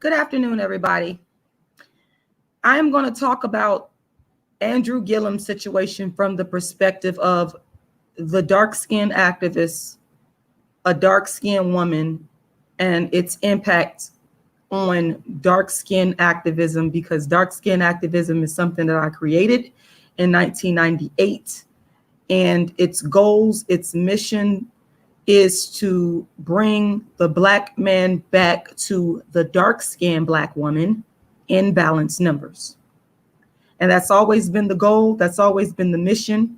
Good afternoon, everybody. I am going to talk about Andrew Gillum's situation from the perspective of the dark-skinned activist, a dark-skinned woman, and its impact on dark-skinned activism, because dark-skinned activism is something that I created in 1998, and its goals, its mission is to bring the Black man back to the dark-skinned Black woman in balanced numbers. And that's always been the goal. That's always been the mission.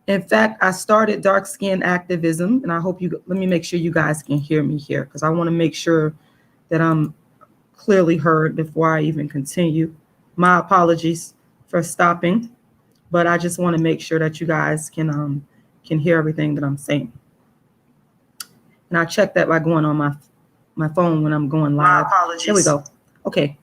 In fact, I started dark-skinned activism, and I hope let me make sure you guys can hear me here, because I want to make sure that I'm clearly heard before I even continue. My apologies for stopping, but I just want to make sure that you guys can hear everything that I'm saying. And I check that by going on my phone when I'm going live. Here we go. Okay.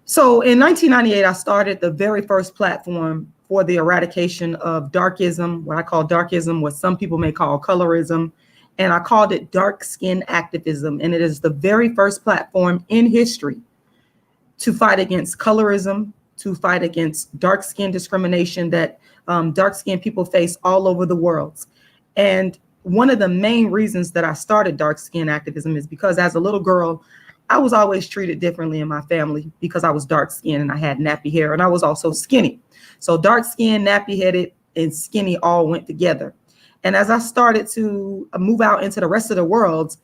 So in 1998, I started the very first platform for the eradication of darkism, what I call darkism, what some people may call colorism. And I called it dark skin activism. And it is the very first platform in history to fight against colorism, to fight against dark skin discrimination that dark skinned people face all over the world. And one of the main reasons that I started dark skin activism is because as a little girl, I was always treated differently in my family because I was dark skinned and I had nappy hair, and I was also skinny. So dark skinned, nappy headed, and skinny all went together. And as I started to move out into the rest of the world,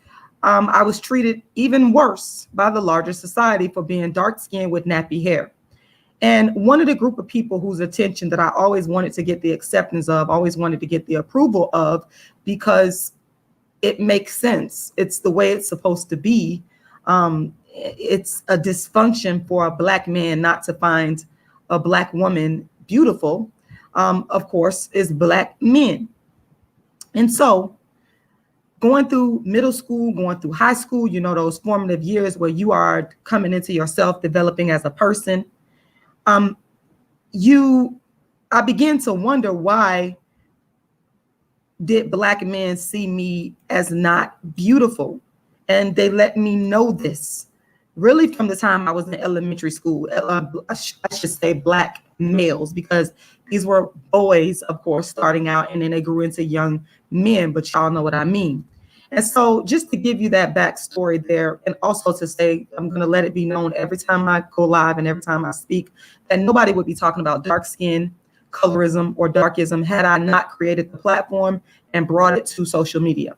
I was treated even worse by the larger society for being dark skinned with nappy hair. And one of the group of people whose attention that I always wanted to get the acceptance of, always wanted to get the approval of, because it makes sense. It's the way it's supposed to be. It's a dysfunction for a Black man not to find a Black woman beautiful, of course, is Black men. And so going through middle school, going through high school, you know, those formative years where you are coming into yourself, developing as a person, I began to wonder, why did Black men see me as not beautiful? And they let me know this really from the time I was in elementary school. I should say Black males, because these were boys, of course, starting out, and then they grew into young men, but y'all know what I mean. And so just to give you that backstory there, and also to say, I'm going to let it be known every time I go live and every time I speak, that nobody would be talking about dark skin, colorism, or darkism had I not created the platform and brought it to social media.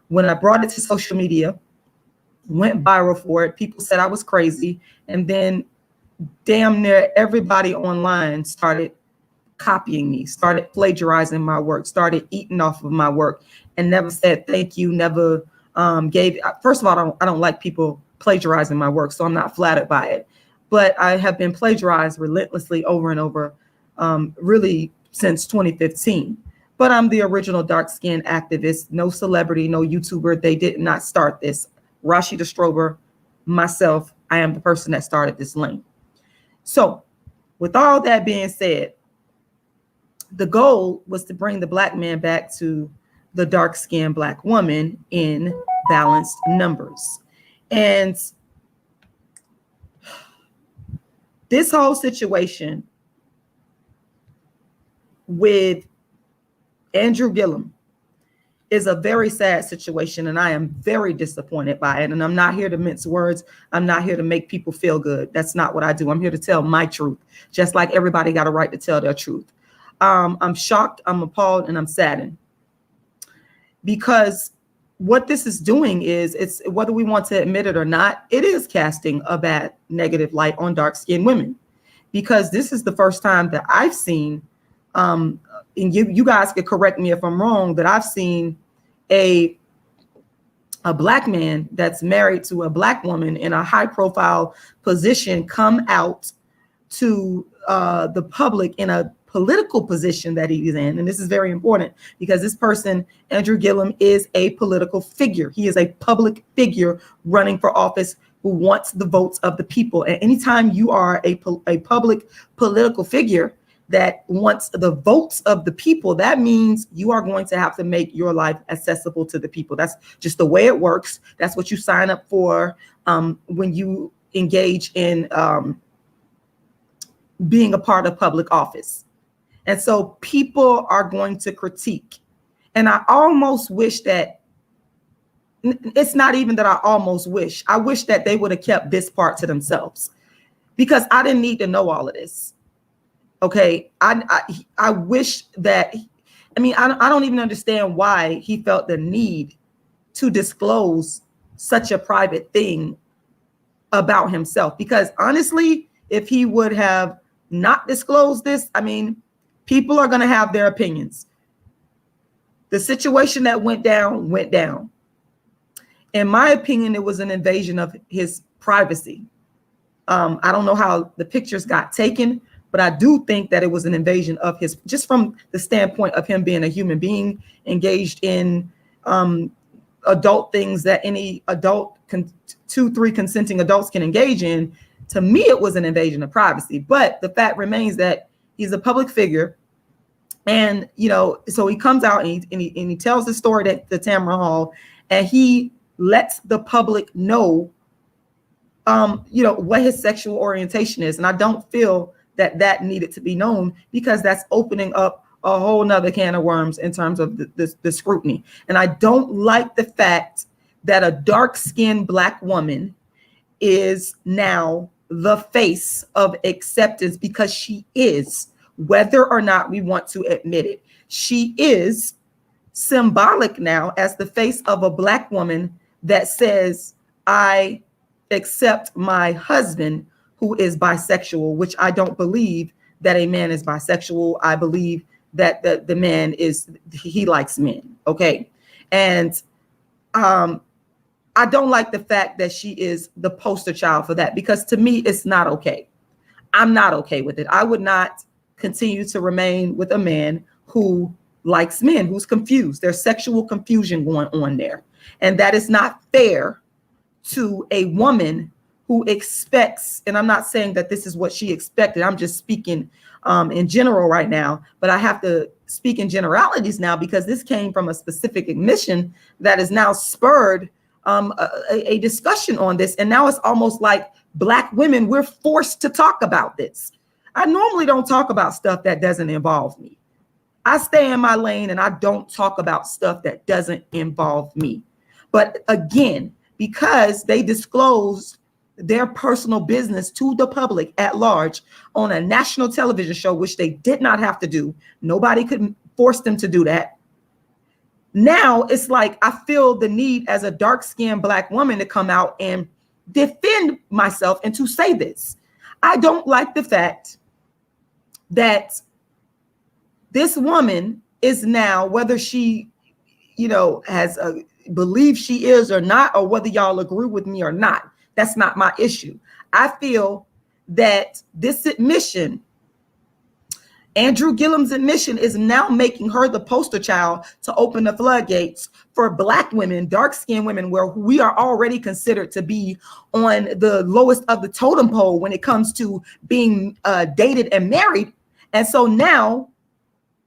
When I brought it to social media, went viral for it, people said I was crazy, and then damn near everybody online started copying me, started plagiarizing my work, started eating off of my work, and never said thank you, never gave. First of all, I don't like people plagiarizing my work, so I'm not flattered by it. But I have been plagiarized relentlessly over and over, really since 2015. But I'm the original dark-skinned activist, no celebrity, no YouTuber. They did not start this. Rashida Strober, myself, I am the person that started this lane. So with all that being said, the goal was to bring the Black man back to the dark-skinned Black woman in balanced numbers. And this whole situation with Andrew Gillum is a very sad situation, and I am very disappointed by it. And I'm not here to mince words. I'm not here to make people feel good. That's not what I do. I'm here to tell my truth, just like everybody got a right to tell their truth. I'm shocked, I'm appalled, and I'm saddened, because what this is doing is, it's, whether we want to admit it or not, it is casting a bad negative light on dark-skinned women, because this is the first time that I've seen, and you guys could correct me if I'm wrong, that I've seen a Black man that's married to a Black woman in a high-profile position come out to the public in a political position that he's in. And this is very important, because this person, Andrew Gillum, is a political figure. He is a public figure running for office who wants the votes of the people. And anytime you are a public political figure, that wants the votes of the people, that means you are going to have to make your life accessible to the people. That's just the way it works. That's what you sign up for when you engage in being a part of public office. And so people are going to critique. And I almost wish that, it's not even that I almost wish, I wish that they would have kept this part to themselves, because I didn't need to know all of this. Okay. I wish that, I mean, I don't even understand why he felt the need to disclose such a private thing about himself. Because honestly, if he would have not disclosed this, I mean, people are going to have their opinions. The situation that went down went down. In my opinion, it was an invasion of his privacy. I don't know how the pictures got taken, but I do think that it was an invasion of his, just from the standpoint of him being a human being engaged in adult things that any adult, 2-3 consenting adults can engage in. To me, it was an invasion of privacy. But the fact remains that he's a public figure. And, you know, so he comes out and he tells the story at the Tamara Hall, and he lets the public know, you know, what his sexual orientation is. And I don't feel that that needed to be known, because that's opening up a whole nother can of worms in terms of the scrutiny. And I don't like the fact that a dark-skinned Black woman is now the face of acceptance, because she is, whether or not we want to admit it. She is symbolic now as the face of a Black woman that says, I accept my husband who is bisexual, which I don't believe that a man is bisexual. I believe that the man is, he likes men. Okay. And I don't like the fact that she is the poster child for that, because to me, it's not okay. I'm not okay with it. I would not continue to remain with a man who likes men, who's confused. There's sexual confusion going on there. And that is not fair to a woman who expects, and I'm not saying that this is what she expected. I'm just speaking in general right now, but I have to speak in generalities now, because this came from a specific admission that is now spurred a discussion on this. And now it's almost like Black women, we're forced to talk about this. I normally don't talk about stuff that doesn't involve me. I stay in my lane and I don't talk about stuff that doesn't involve me. But again, because they disclosed their personal business to the public at large on a national television show, which they did not have to do. Nobody could force them to do that. Now it's like I feel the need as a dark-skinned Black woman to come out and defend myself and to say this. I don't like the fact that this woman is now, whether she, you know, has believes she is or not, or whether y'all agree with me or not, that's not my issue. I feel that this admission, Andrew Gillum's admission, is now making her the poster child to open the floodgates for Black women, dark-skinned women, where we are already considered to be on the lowest of the totem pole when it comes to being dated and married. And so now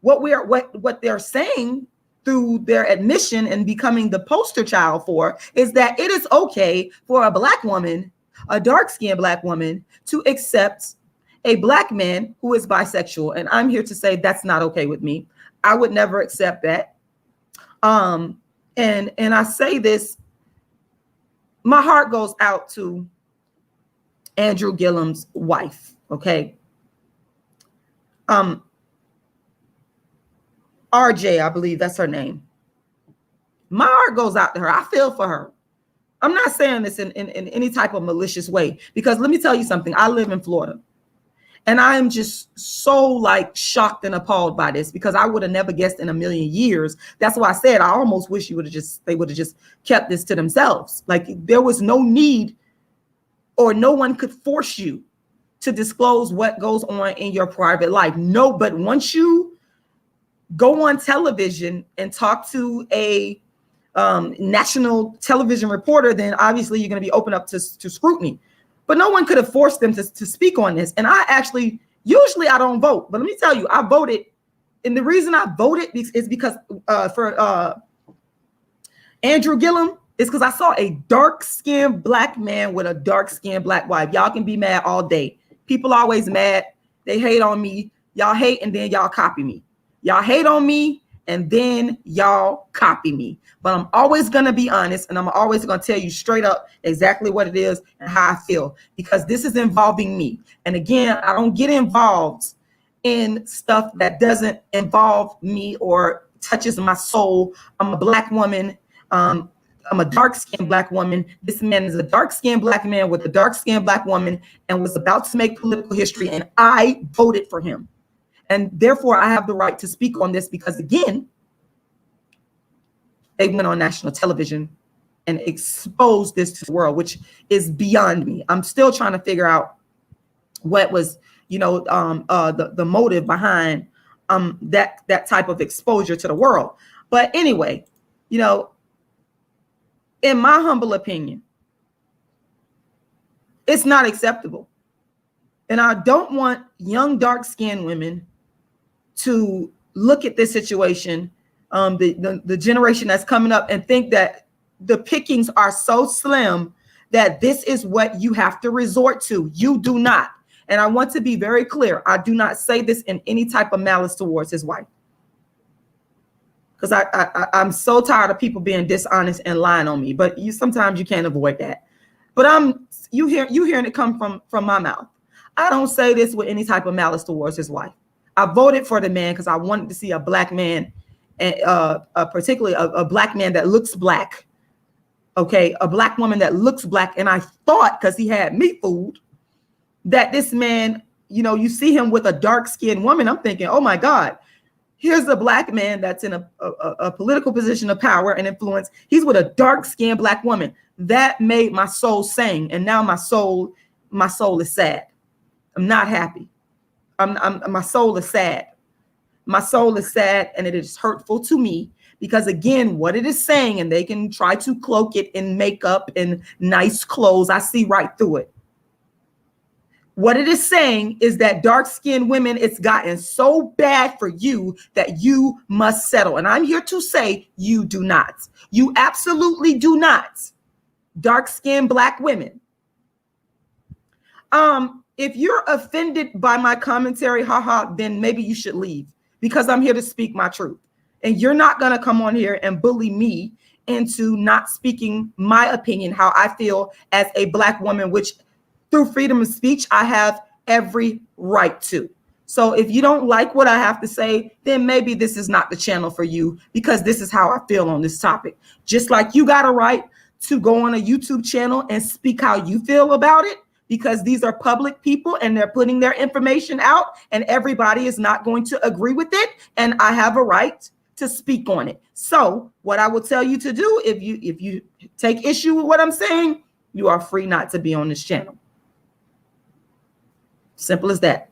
what they're saying through their admission and becoming the poster child for is that it is okay for a Black woman, a dark-skinned Black woman, to accept a Black man who is bisexual. And I'm here to say that's not okay with me. I would never accept that. And I say this, my heart goes out to Andrew Gillum's wife. Okay. RJ, I believe that's her name. My heart goes out to her. I feel for her. I'm not saying this in any type of malicious way, because let me tell you something. I live in Florida, and I am just so like shocked and appalled by this, because I would have never guessed in a million years. That's why I said I almost wish they would have just kept this to themselves. Like there was no need, or no one could force you to disclose what goes on in your private life. No, but once you go on television and talk to a national television reporter, then obviously you're going to be open up to scrutiny. But no one could have forced them to speak on this. And I actually Usually I don't vote, but let me tell you, I voted. And the reason I voted is because for Andrew Gillum is because I saw a dark-skinned black man with a dark-skinned black wife. Y'all can be mad all day. People always mad. They hate on me. Y'all hate and then y'all copy me. Y'all hate on me and then y'all copy me. But I'm always going to be honest, and I'm always going to tell you straight up exactly what it is and how I feel, because this is involving me. And again, I don't get involved in stuff that doesn't involve me or touches my soul. I'm a black woman. I'm a dark-skinned black woman. This man is a dark-skinned black man with a dark-skinned black woman and was about to make political history, and I voted for him. And therefore, I have the right to speak on this because, again, they went on national television and exposed this to the world, which is beyond me. I'm still trying to figure out what was, the motive behind that type of exposure to the world. But anyway, in my humble opinion, it's not acceptable. And I don't want young, dark-skinned women to look at this situation, the generation that's coming up, and think that the pickings are so slim that this is what you have to resort to. You do not. And I want to be very clear. I do not say this in any type of malice towards his wife, because I'm so tired of people being dishonest and lying on me. But sometimes you can't avoid that. But you hearing it come from my mouth. I don't say this with any type of malice towards his wife. I voted for the man because I wanted to see a black man, and particularly a black man that looks black. Okay, a black woman that looks black. And I thought, because he had me fooled, that this man, you see him with a dark-skinned woman. I'm thinking, oh my God, here's a black man that's in a political position of power and influence. He's with a dark-skinned black woman. That made my soul sing. And now my soul is sad. I'm not happy. My soul is sad. My soul is sad, and it is hurtful to me because, again, what it is saying, and they can try to cloak it in makeup and nice clothes. I see right through it. What it is saying is that dark-skinned women, it's gotten so bad for you that you must settle. And I'm here to say you do not. You absolutely do not. Dark-skinned black women. If you're offended by my commentary, then maybe you should leave, because I'm here to speak my truth. And you're not going to come on here and bully me into not speaking my opinion, how I feel as a black woman, which through freedom of speech, I have every right to. So if you don't like what I have to say, then maybe this is not the channel for you, because this is how I feel on this topic. Just like you got a right to go on a YouTube channel and speak how you feel about it, because these are public people and they're putting their information out, and everybody is not going to agree with it. And I have a right to speak on it. So what I will tell you to do, if you take issue with what I'm saying, you are free not to be on this channel. Simple as that.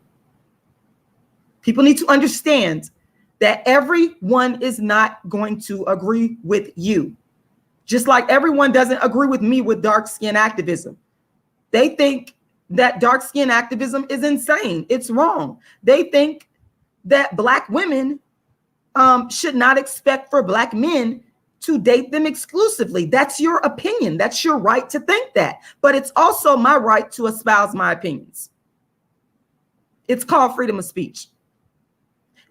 People need to understand that everyone is not going to agree with you. Just like everyone doesn't agree with me with dark skin activism. They think that dark skin activism is insane. It's wrong. They think that black women should not expect for black men to date them exclusively. That's your opinion. That's your right to think that. But it's also my right to espouse my opinions. It's called freedom of speech.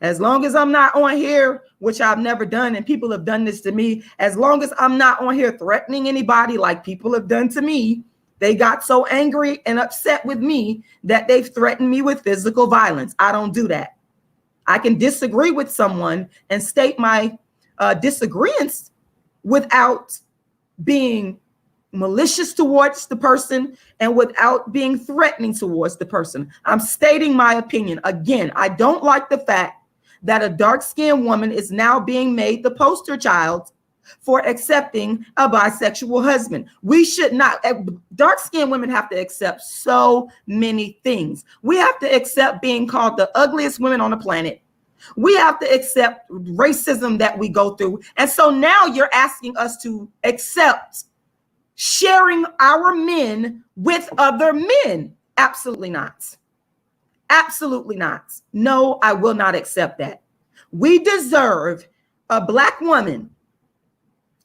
As long as I'm not on here, which I've never done, and people have done this to me, as long as I'm not on here threatening anybody like people have done to me, they got so angry and upset with me that they've threatened me with physical violence. I don't do that. I can disagree with someone and state my disagreements without being malicious towards the person and without being threatening towards the person. I'm stating my opinion. Again, I don't like the fact that a dark-skinned woman is now being made the poster child for accepting a bisexual husband. We should not. Dark-skinned women have to accept so many things. We have to accept being called the ugliest women on the planet. We have to accept racism that we go through. And so now you're asking us to accept sharing our men with other men. Absolutely not. Absolutely not. No, I will not accept that. We deserve a Black woman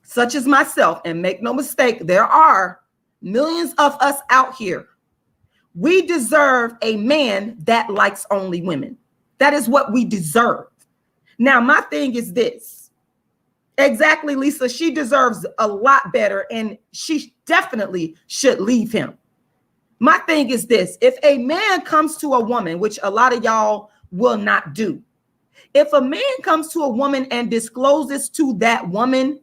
such as myself, and make no mistake, there are millions of us out here. We deserve a man that likes only women. That is what we deserve. Now, my thing is this. Exactly, Lisa. She deserves a lot better, and she definitely should leave him. My thing is this. If a man comes to a woman, which a lot of y'all will not do, if a man comes to a woman and discloses to that woman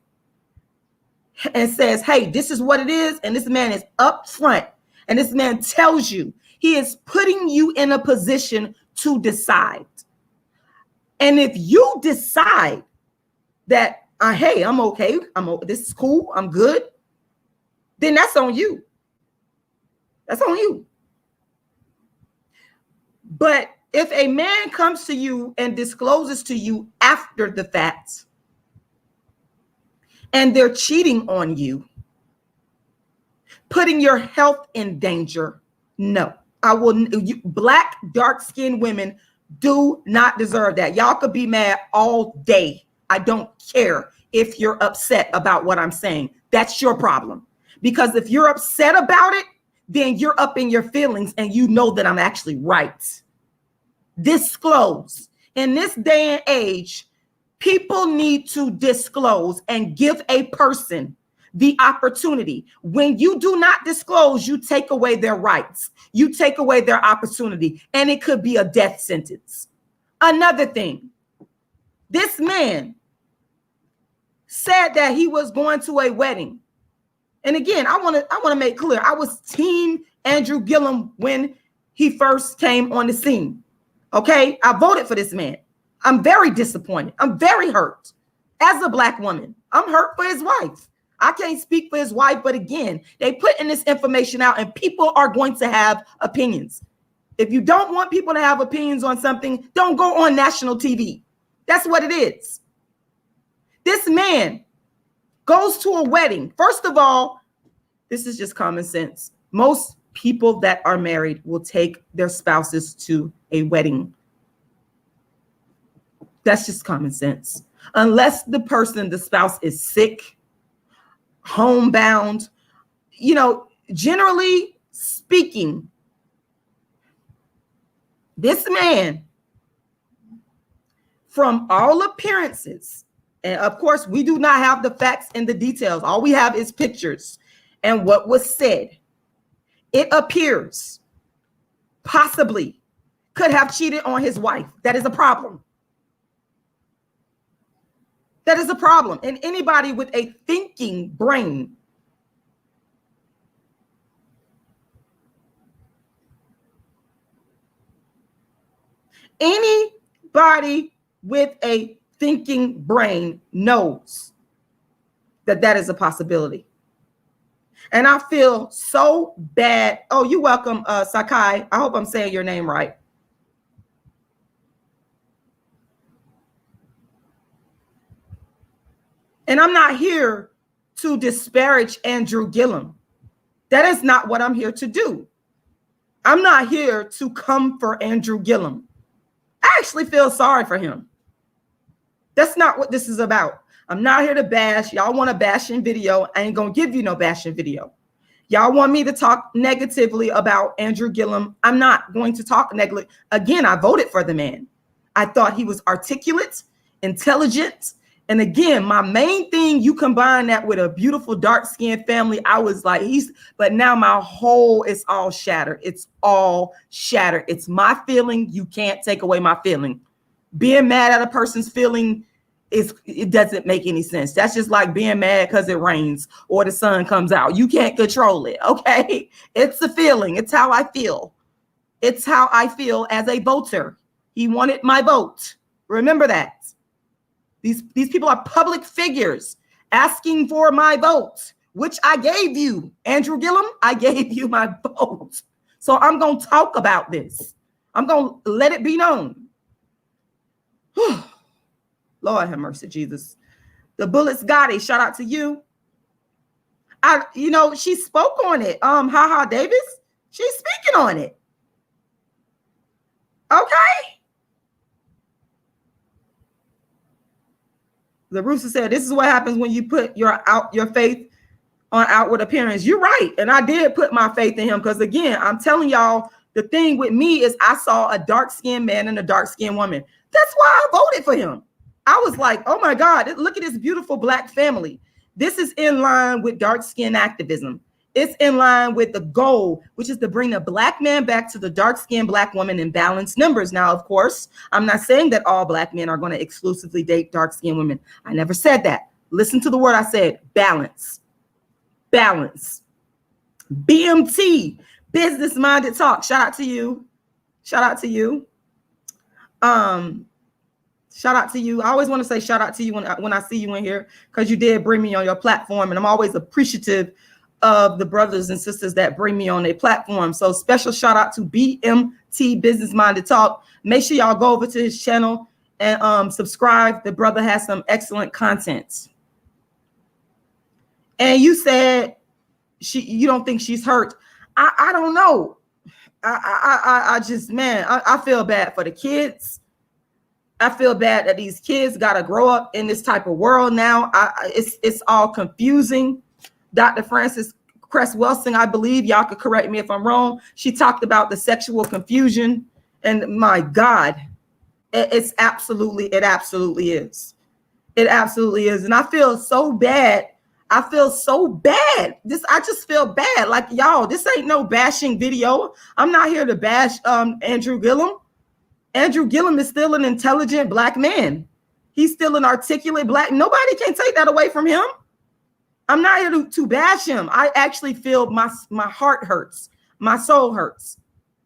and says, hey, this is what it is, and this man is upfront, and this man tells you, he is putting you in a position to decide. And if you decide that, hey, I'm okay, this is cool, I'm good, then that's on you. That's on you. But if a man comes to you and discloses to you after the fact, and they're cheating on you, putting your health in danger, no, I will. Black, dark-skinned women do not deserve that. Y'all could be mad all day. I don't care if you're upset about what I'm saying. That's your problem. Because if you're upset about it, then you're up in your feelings and you know that I'm actually right. Disclose. In this day and age, people need to disclose and give a person the opportunity. When you do not disclose, you take away their rights. You take away their opportunity, and it could be a death sentence. Another thing, this man said that he was going to a wedding. And again, I want to make clear, I was team Andrew Gillum when he first came on the scene. Okay, I voted for this man. I'm very disappointed. I'm very hurt. As a Black woman, I'm hurt for his wife. I can't speak for his wife, but again, they putting this information out and people are going to have opinions. If you don't want people to have opinions on something, don't go on national TV. That's what it is. This man goes to a wedding. First of all, this is just common sense. Most people that are married will take their spouses to a wedding. That's just common sense. Unless the spouse is sick, homebound, generally speaking, this man, from all appearances, and of course, we do not have the facts and the details. All we have is pictures and what was said. It appears possibly could have cheated on his wife. That is a problem. That is a problem. And anybody with a thinking brain knows that that is a possibility. And I feel so bad. Oh, you're welcome, Sakai. I hope I'm saying your name right. And I'm not here to disparage Andrew Gillum. That is not what I'm here to do. I'm not here to come for Andrew Gillum. I actually feel sorry for him. That's not what this is about. I'm not here to bash. Y'all want a bashing video. I ain't going to give you no bashing video. Y'all want me to talk negatively about Andrew Gillum. I'm not going to talk negatively. Again, I voted for the man. I thought he was articulate, intelligent. And again, my main thing, you combine that with a beautiful dark-skinned family. I was like, but now my whole is all shattered. It's all shattered. It's my feeling. You can't take away my feeling. Being mad at a person's feeling, it doesn't make any sense. That's just like being mad because it rains or the sun comes out. You can't control it, okay? It's a feeling. It's how I feel. It's how I feel as a voter. He wanted my vote. Remember that. These people are public figures asking for my vote, which I gave you. Andrew Gillum, I gave you my vote. So I'm going to talk about this. I'm going to let it be known. Lord have mercy, Jesus. The Bullets Gotti, shout out to you. She spoke on it. Haha Davis, she's speaking on it. Okay. The Rooster said, this is what happens when you put your faith on outward appearance. You're right. And I did put my faith in him because, again, I'm telling y'all, the thing with me is I saw a dark-skinned man and a dark-skinned woman. That's why I voted for him. I was like, oh, my God, look at this beautiful Black family. This is in line with dark-skin activism. It's in line with the goal, which is to bring the Black man back to the dark-skinned Black woman in balanced numbers. Now, of course, I'm not saying that all Black men are going to exclusively date dark-skinned women. I never said that. Listen to the word I said, balance. Balance. BMT, business minded talk. Shout out to you. Shout out to you. Shout out to you. I always want to say shout out to you when I see you in here, because you did bring me on your platform, and I'm always appreciative of the brothers and sisters that bring me on their platform. So special shout out to BMT, business minded talk. Make sure y'all go over to his channel and subscribe. The brother has some excellent content. And you said you don't think she's hurt. I don't know. I just, man, I feel bad for the kids. I feel bad that these kids got to grow up in this type of world now. It's all confusing. Dr. Frances Cress Welsing, I believe, y'all could correct me if I'm wrong, she talked about the sexual confusion, and my God, it absolutely is. It absolutely is. And I feel so bad. I just feel bad. Like, y'all, this ain't no bashing video. I'm not here to bash Andrew Gillum. Andrew Gillum is still an intelligent Black man. He's still an articulate Black. Nobody can take that away from him. I'm not here to bash him. I actually feel my heart hurts. My soul hurts.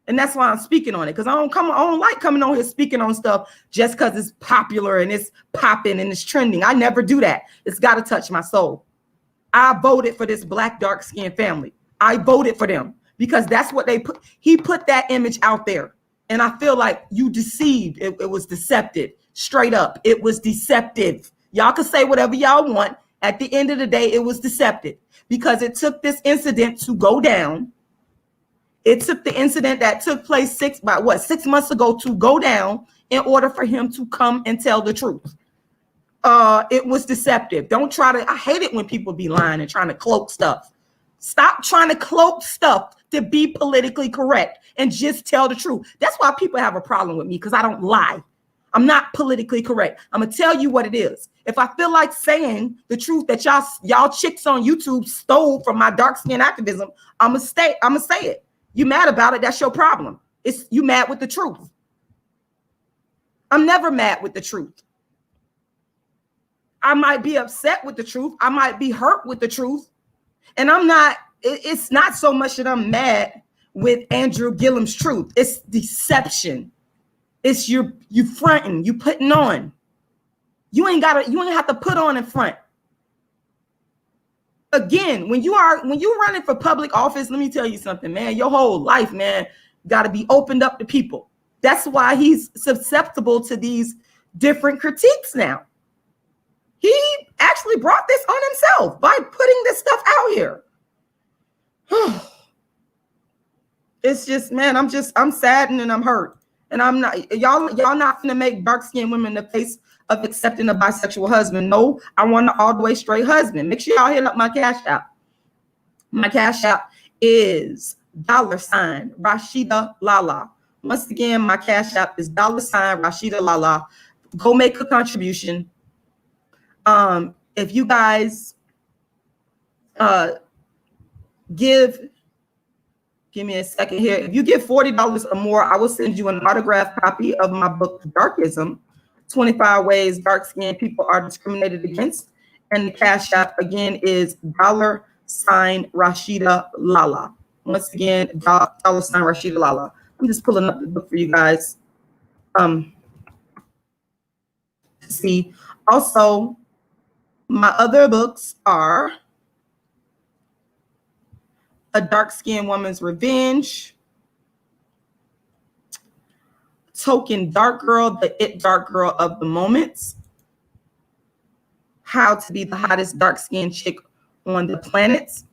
And that's why I'm speaking on it, because I don't like coming on here speaking on stuff just because it's popular and it's popping and it's trending. I never do that. It's got to touch my soul. I voted for this Black dark-skinned family. I voted for them because that's what they put. He put that image out there. And I feel like you deceived. It was deceptive. Straight up. It was deceptive. Y'all can say whatever y'all want. At the end of the day, it was deceptive because it took this incident to go down. It took the incident that took place 6 months ago to go down in order for him to come and tell the truth. It was deceptive. Don't try to, I hate it when people be lying and trying to cloak stuff. Stop trying to cloak stuff to be politically correct and just tell the truth. That's why people have a problem with me, because I don't lie. I'm not politically correct. I'm gonna tell you what it is. If I feel like saying the truth that y'all chicks on YouTube stole from my dark skin activism, I'm gonna say it. You mad about it? That's your problem. It's you mad with the truth. I'm never mad with the truth. I might be upset with the truth. I might be hurt with the truth. And I'm not, it's not so much that I'm mad with Andrew Gillum's truth. It's deception. It's you fronting, you putting on. You ain't have to put on in front. Again, when you're running for public office, let me tell you something, man. Your whole life, man, got to be opened up to people. That's why he's susceptible to these different critiques now. He actually brought this on himself by putting this stuff out here. It's just, man, I'm saddened and I'm hurt. And I'm not, y'all not gonna make dark-skinned women the face of accepting a bisexual husband. No, I want an all the way straight husband. Make sure y'all hit up my Cash App. My Cash App is $Rashidalala. Once again, my Cash App is $Rashidalala. Go make a contribution. If you guys give me a second here. If you give $40 or more, I will send you an autographed copy of my book, Darkism, 25 Ways Dark-Skinned People Are Discriminated Against. And the Cash App, again, is $Rashidalala. Once again, $Rashidalala. I'm just pulling up the book for you guys to see. Also, my other books are A Dark-Skinned Woman's Revenge, Token Dark Girl, the It Dark Girl of the Moments, How to Be the Hottest Dark-Skinned Chick on the Planet,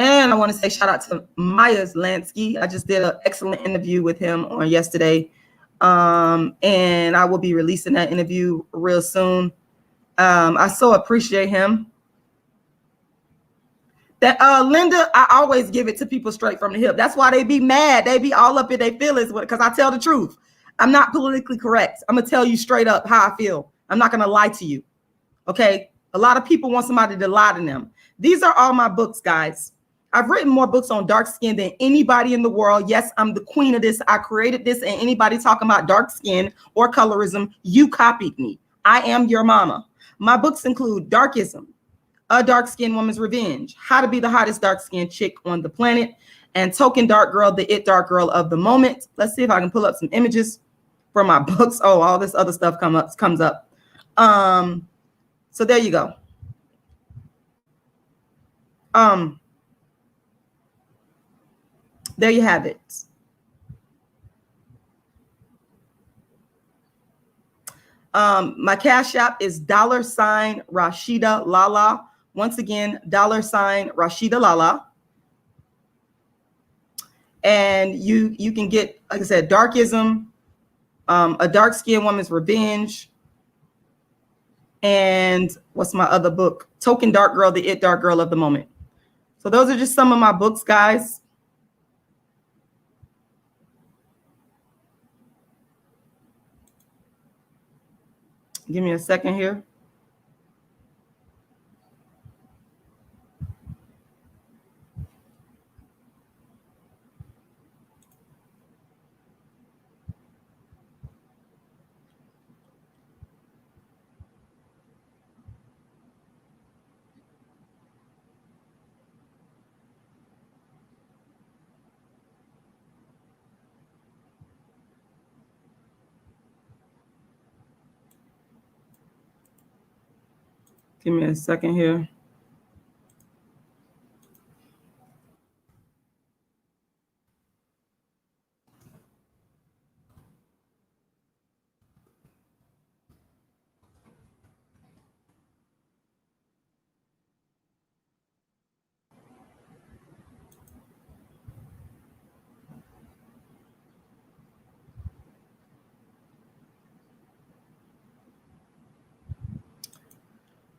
And I want to say shout out to Maya Lansky. I just did an excellent interview with him on yesterday. And I will be releasing that interview real soon. I so appreciate him. That Linda, I always give it to people straight from the hip. That's why they be mad. They be all up in their feelings because I tell the truth. I'm not politically correct. I'm gonna tell you straight up how I feel. I'm not gonna lie to you. Okay. A lot of people want somebody to lie to them. These are all my books, guys. I've written more books on dark skin than anybody in the world. Yes, I'm the queen of this. I created this, and anybody talking about dark skin or colorism, you copied me. I am your mama. My books include Darkism, A Dark Skinned Woman's Revenge, How to Be the Hottest Dark Skinned Chick on the Planet, and Token Dark Girl, the It Dark Girl of the Moment. Let's see if I can pull up some images for my books. Oh, all this other stuff comes up. So there you go. There you have it. My Cash App is $Rashida Lala. Once again, $Rashidalala. And you can get, like I said, Darkism, A Dark Skinned Woman's Revenge, and what's my other book? Token Dark Girl, the It Dark Girl of the Moment. So those are just some of my books, guys. Give me a second here. Give me a second here.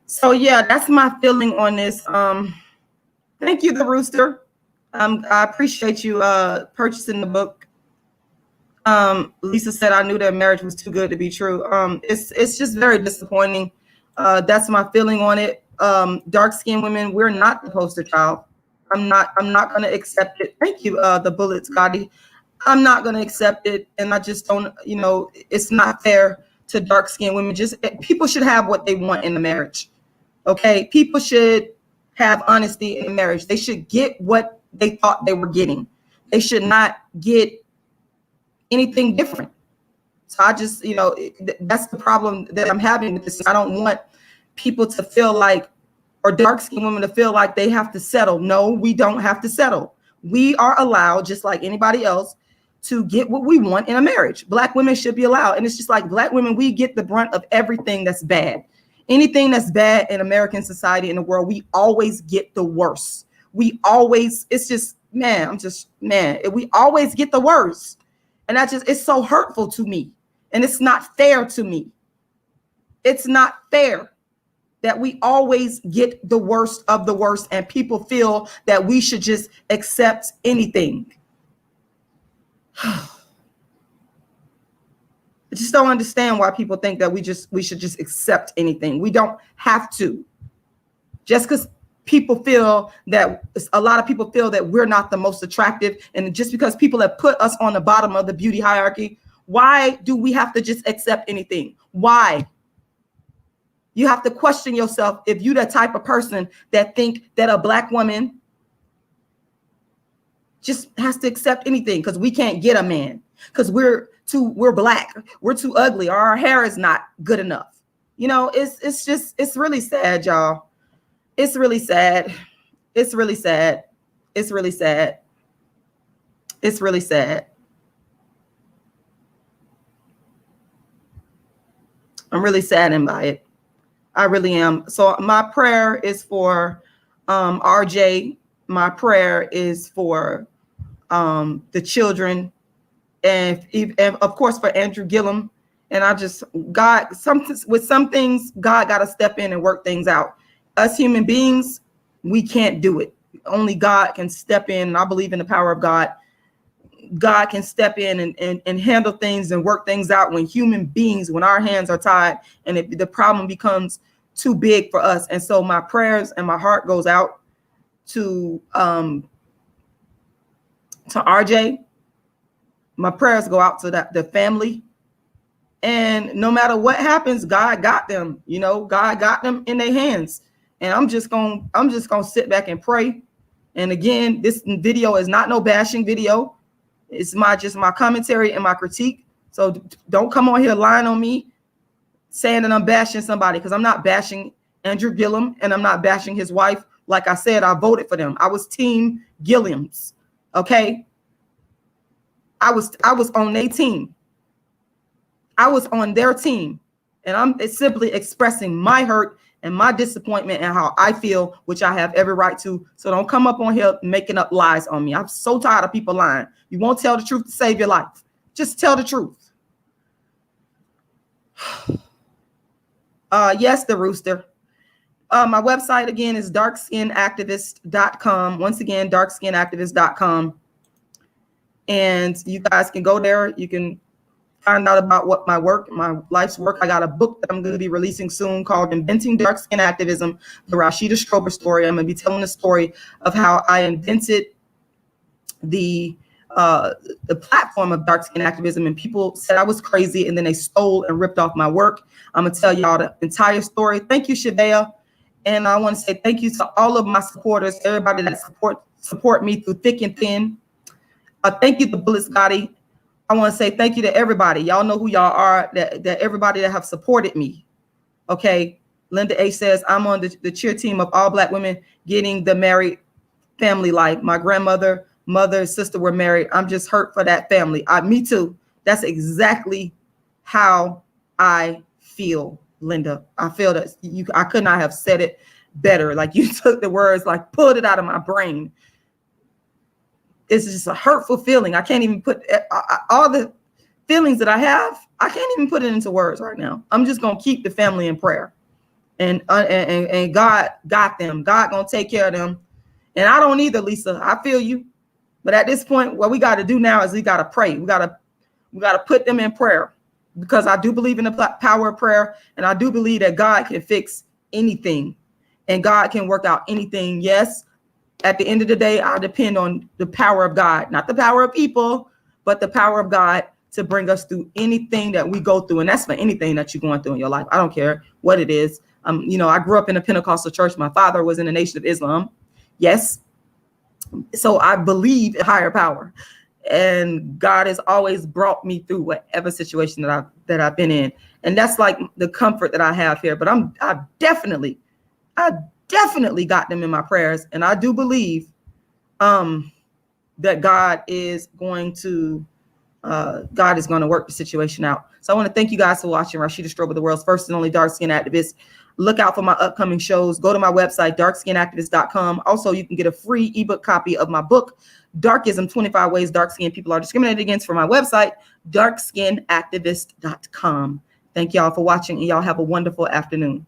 So yeah, that's my feeling on this. Thank you, the Rooster. I appreciate you purchasing the book. Lisa said I knew that marriage was too good to be true. It's just very disappointing. That's my feeling on it. Dark skinned women, we're not the poster child. I'm not gonna accept it. Thank you, the Bullet Scotty. I'm not gonna accept it, and I just don't. It's not fair to dark skinned women. People should have what they want in a marriage. Okay, people should have honesty in marriage. They should get what they thought they were getting. They should not get anything different. So I just, that's the problem that I'm having with this. I don't want people to feel like, or dark-skinned women to feel like they have to settle. No, we don't have to settle. We are allowed, just like anybody else, to get what we want in a marriage. Black women should be allowed. And it's just like Black women, we get the brunt of everything that's bad. Anything that's bad in American society, in the world, we always get the worst. We always, it's just, man, we always get the worst. And it's so hurtful to me. And it's not fair to me. It's not fair that we always get the worst of the worst and people feel that we should just accept anything. I just don't understand why people think that we should just accept anything. We don't have to. Just because a lot of people feel that we're not the most attractive, and just because people have put us on the bottom of the beauty hierarchy, why do we have to just accept anything? Why? You have to question yourself if you're the type of person that think that a Black woman just has to accept anything because we can't get a man, because we're Black, we're too ugly, or our hair is not good enough. It's really sad, y'all. It's really sad. It's really sad. It's really sad. It's really sad. I'm really saddened by it. I really am. So my prayer is for RJ, my prayer is for the children, and of course for Andrew Gillum. And I just, God, with some things, God got to step in and work things out. Us human beings, we can't do it. Only God can step in. And I believe in the power of God. God can step in and handle things and work things out when human beings, when our hands are tied and the problem becomes too big for us. And so my prayers and my heart goes out to RJ. My prayers go out to the family. And no matter what happens, God got them. You know, God got them in their hands. And I'm just gonna sit back and pray. And again, this video is not no bashing video. It's just my commentary and my critique. So don't come on here lying on me, saying that I'm bashing somebody, because I'm not bashing Andrew Gillum and I'm not bashing his wife. Like I said, I voted for them. I was Team Gilliams. Okay. I was on their team. I was on their team, and I'm simply expressing my hurt and my disappointment and how I feel, which I have every right to. So don't come up on here making up lies on me. I'm so tired of people lying. You won't tell the truth to save your life. Just tell the truth. Yes, the rooster. My website again is darkskinnedactivist.com. Once again, darkskinnedactivist.com. And you guys can go there. You can find out about what my life's work. I got a book that I'm going to be releasing soon called Inventing Dark Skin Activism, the Rashida Strober story. I'm going to be telling the story of how I invented the platform of dark skin activism, and people said I was crazy, and then they stole and ripped off my work. I'm going to tell y'all the entire story. Thank you, Shavea. And I want to say thank you to all of my supporters, everybody that support me through thick and thin. Thank you to Bullet Scotty. I want to say thank you to everybody. Y'all know who y'all are, that everybody that have supported me. Okay. Linda H says, I'm on the cheer team of all Black women getting the married family life. My grandmother, mother, sister were married. I'm just hurt for that family. Me too. That's exactly how I feel, Linda. I feel that I could not have said it better. Like, you took the words, like pulled it out of my brain. It's just a hurtful feeling. I can't even put all the feelings that I have. I can't even put it into words right now. I'm just going to keep the family in prayer, and God got them. God going to take care of them. And I don't either, Lisa. I feel you. But at this point, what we got to do now is we got to pray. We got to put them in prayer, because I do believe in the power of prayer. And I do believe that God can fix anything and God can work out anything. Yes. At the end of the day, I depend on the power of God, not the power of people, but the power of God to bring us through anything that we go through. And that's for anything that you're going through in your life. I don't care what it is. You know, I grew up in a Pentecostal church. My father was in the Nation of Islam. Yes. So I believe in higher power, and God has always brought me through whatever situation that I've been in. And that's like the comfort that I have here. But I definitely got them in my prayers. And I do believe that God is going to work the situation out. So I want to thank you guys for watching Rashida Strober, the world's first and only dark skin activist. Look out for my upcoming shows. Go to my website, darkskinnedactivist.com. Also, you can get a free ebook copy of my book, Darkism, 25 Ways Dark Skinned People Are Discriminated Against, from my website, darkskinnedactivist.com. Thank y'all for watching, and y'all have a wonderful afternoon.